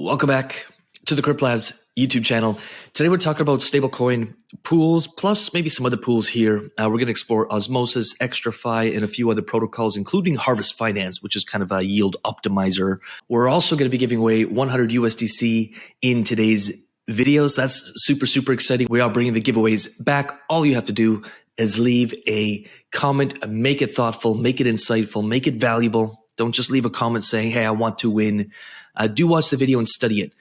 Welcome back to the CryptoLabs YouTube channel. Today we're talking about stablecoin pools, plus maybe some other pools here. We're going to explore Osmosis, XtraFi, and a few other protocols, including Harvest Finance, which is kind of a yield optimizer. We're also going to be giving away 100 USDC in today's videos. That's super exciting. We are bringing the giveaways back. All you have to do is leave a comment, make it thoughtful, make it insightful, make it valuable. Don't just leave a comment saying, hey, I want to win. Do watch the video and study it.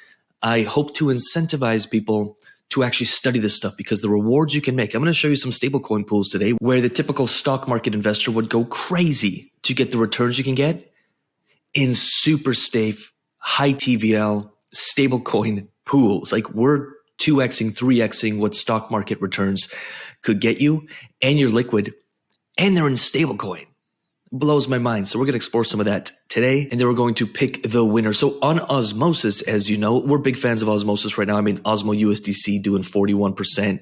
I hope to incentivize people to actually study this stuff because the rewards you can make. I'm going to show you some stablecoin pools today where the typical stock market investor would go crazy to get the returns you can get in super safe, high TVL stablecoin pools. Like we're 2xing, 3xing what stock market returns could get you, and you're liquid, and they're in stablecoin. Blows my mind. So we're going to explore some of that today, and then we're going to pick the winner. So on Osmosis, as you know, we're big fans of Osmosis right now. I mean, Osmo USDC doing 41%.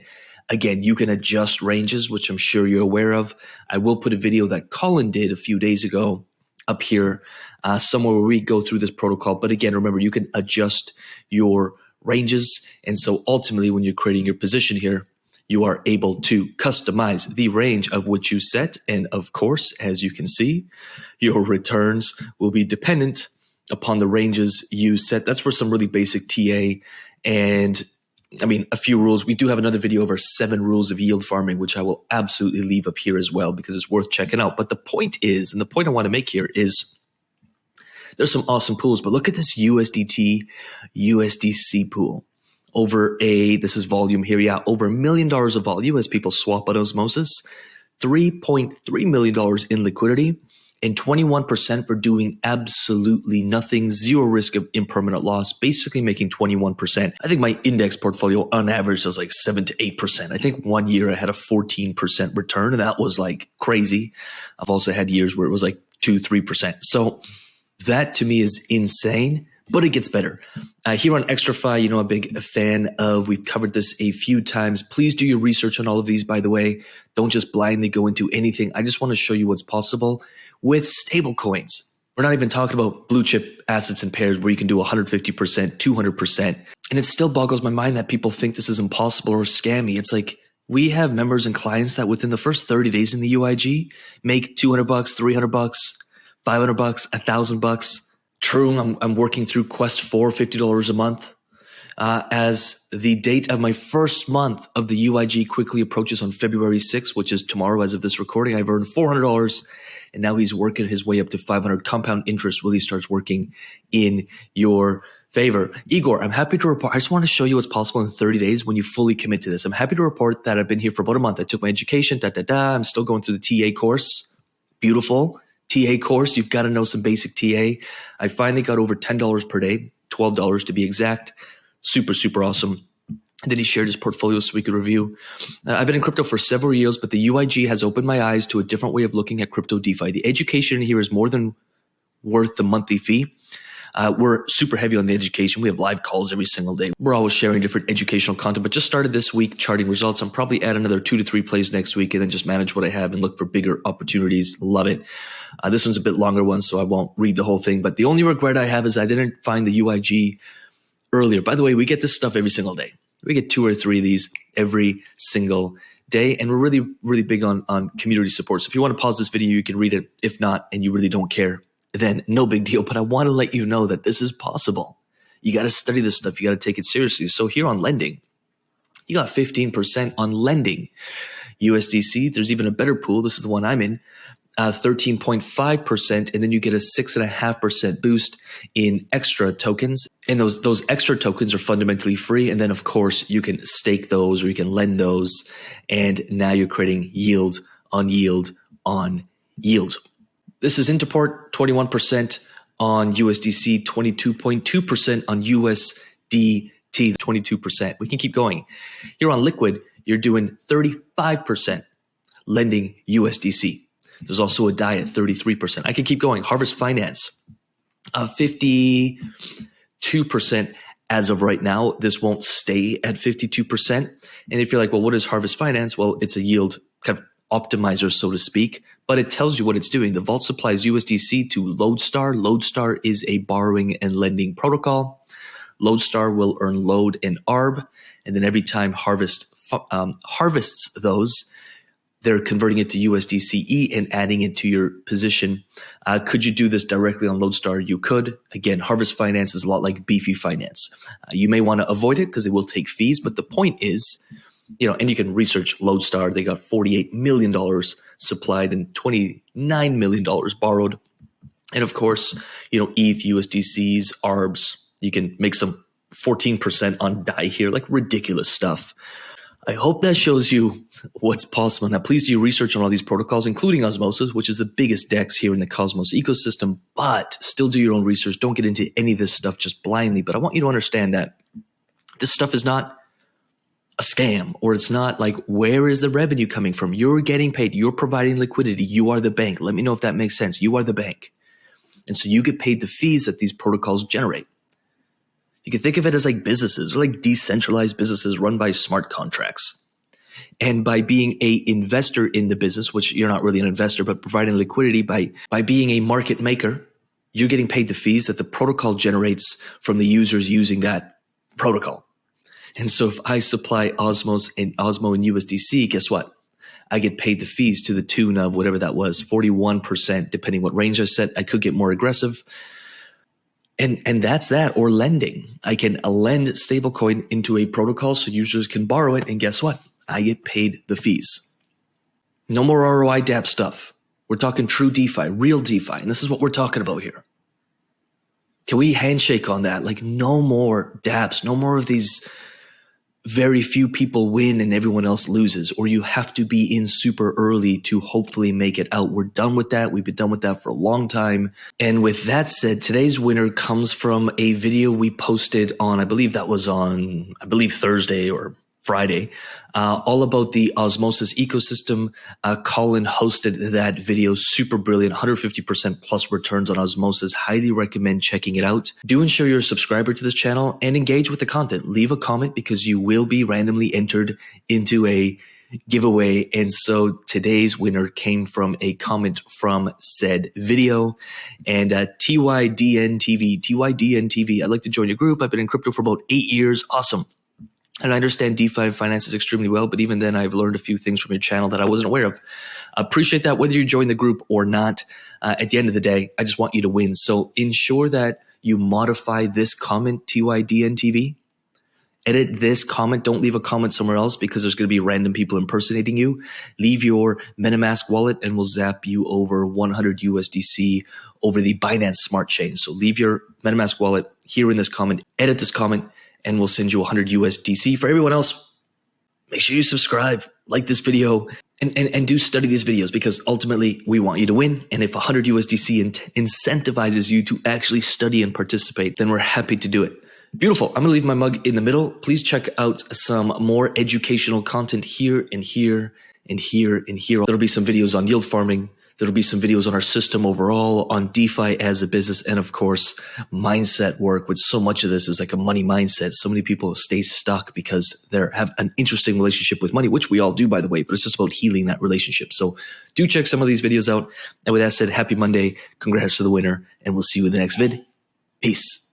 Again, you can adjust ranges, which I'm sure you're aware of. I will put a video that Colin did a few days ago up here, somewhere where we go through this protocol. But again, remember, you can adjust your ranges. And so ultimately, when you're creating your position here, you are able to customize the range of which you set. And of course, as you can see, your returns will be dependent upon the ranges you set. That's for some really basic TA. And I mean, a few rules. We do have another video of our 7 rules of yield farming, which I will absolutely leave up here as well because it's worth checking out. But the point is, and the point I want to make here is there's some awesome pools, but look at this USDT, USDC pool. This is volume here, yeah, over $1 million of volume as people swap out Osmosis, $3.3 million in liquidity, and 21% for doing absolutely nothing, zero risk of impermanent loss, basically making 21%. I think my index portfolio on average does like 7 to 8%. I think one year I had a 14% return, and that was like crazy. I've also had years where it was like 2, 3%. So that to me is insane. But it gets better. Here on XtraFi, you know, I'm a big fan of, we've covered this a few times. Please do your research on all of these, by the way. Don't just blindly go into anything. I just want to show you what's possible with stable coins. We're not even talking about blue chip assets and pairs where you can do 150%, 200%. And it still boggles my mind that people think this is impossible or scammy. It's like we have members and clients that within the first 30 days in the UIG make $200, $300, $500, $1,000. True, I'm working through Quest 4, $50 a month. As the date of my first month of the UIG quickly approaches on February 6th, which is tomorrow as of this recording, I've earned $400, and now he's working his way up to 500. Compound interest really starts working in your favor. Igor, I'm happy to report, I just want to show you what's possible in 30 days when you fully commit to this. I'm happy to report that I've been here for about a month. I took my education, I'm still going through the TA course. Beautiful. TA course, you've got to know some basic TA. I finally got over $10 per day, $12 to be exact. Super awesome. And then he shared his portfolio so we could review. I've been in crypto for several years, but the UIG has opened my eyes to a different way of looking at crypto DeFi. The education here is more than worth the monthly fee. We're super heavy on the education. We have live calls every single day. We're always sharing different educational content, but just started this week charting results. I'm probably add another 2 to 3 plays next week and then just manage what I have and look for bigger opportunities. Love it. This one's a bit longer one, so I won't read the whole thing. But the only regret I have is I didn't find the UIG earlier. By the way, we get this stuff every single day. We get 2 or 3 of these every single day. And we're really big on community support. So if you want to pause this video, you can read it. If not, and you really don't care, then no big deal. But I want to let you know that this is possible. You got to study this stuff. You got to take it seriously. So here on lending, you got 15% on lending USDC. There's even a better pool. This is the one I'm in. 13.5%, and then you get a 6.5% boost in extra tokens. And those extra tokens are fundamentally free. And then of course you can stake those or you can lend those. And now you're creating yield on yield on yield. This is Interport, 21% on USDC, 22.2% on USDT, 22%. We can keep going. Here on Liquid, you're doing 35% lending USDC. There's also a DAI at 33%. I can keep going. Harvest Finance, 52% as of right now. This won't stay at 52%. And if you're like, well, what is Harvest Finance? Well, it's a yield kind of optimizer, so to speak, but it tells you what it's doing. The vault supplies USDC to Loadstar. Loadstar is a borrowing and lending protocol. Loadstar will earn load and arb, and then every time harvests those, they're converting it to USDCE and adding it to your position. Could you do this directly on Loadstar? You could. Again, Harvest Finance is a lot like Beefy Finance. You may want to avoid it because they will take fees, but the point is, and you can research Loadstar. They got $48 million supplied and $29 million borrowed. And of course, ETH, USDCs, ARBs, you can make some 14% on DAI here, like ridiculous stuff. I hope that shows you what's possible. Now, please do your research on all these protocols, including Osmosis, which is the biggest DEX here in the Cosmos ecosystem, but still do your own research. Don't get into any of this stuff just blindly. But I want you to understand that this stuff is not a scam, or it's not like, where is the revenue coming from? You're getting paid. You're providing liquidity. You are the bank. Let me know if that makes sense. You are the bank. And so you get paid the fees that these protocols generate. You can think of it as like businesses, or like decentralized businesses run by smart contracts. And by being a investor in the business, which you're not really an investor, but providing liquidity by being a market maker, you're getting paid the fees that the protocol generates from the users using that protocol. And so if I supply Osmo and USDC, guess what? I get paid the fees to the tune of whatever that was, 41%, depending what range I set. I could get more aggressive. And that's that, or lending. I can lend stablecoin into a protocol so users can borrow it, and guess what? I get paid the fees. No more ROI Dapps stuff. We're talking true DeFi, real DeFi, and this is what we're talking about here. Can we handshake on that? Like, no more Dapps, no more of these very few people win and everyone else loses, or you have to be in super early to hopefully make it out. We're done with that. We've been done with that for a long time. And with that said, today's winner comes from a video we posted on, I believe Thursday or Friday, all about the Osmosis ecosystem. Colin hosted that video, super brilliant, 150% plus returns on Osmosis. Highly recommend checking it out. Do ensure you're a subscriber to this channel and engage with the content. Leave a comment because you will be randomly entered into a giveaway. And so today's winner came from a comment from said video. And TYDN TV, I'd like to join your group. I've been in crypto for about 8 years. Awesome. And I understand DeFi and finances extremely well, but even then I've learned a few things from your channel that I wasn't aware of. Appreciate that, whether you join the group or not. At the end of the day, I just want you to win. So ensure that you modify this comment, TYDN TV. Edit this comment. Don't leave a comment somewhere else because there's going to be random people impersonating you. Leave your Metamask wallet and we'll zap you over 100 USDC over the Binance Smart Chain. So leave your Metamask wallet here in this comment, edit this comment, and we'll send you 100 USDC. For everyone else, make sure you subscribe, like this video, and do study these videos because ultimately we want you to win. And if 100 USDC incentivizes you to actually study and participate, then we're happy to do it. Beautiful. I'm going to leave my mug in the middle. Please check out some more educational content here and here and here and here. There'll be some videos on yield farming. There'll be some videos on our system overall, on DeFi as a business, and of course, mindset work, which so much of this is like a money mindset. So many people stay stuck because they have an interesting relationship with money, which we all do, by the way, but it's just about healing that relationship. So do check some of these videos out. And with that said, happy Monday. Congrats to the winner, and we'll see you in the next vid. Peace.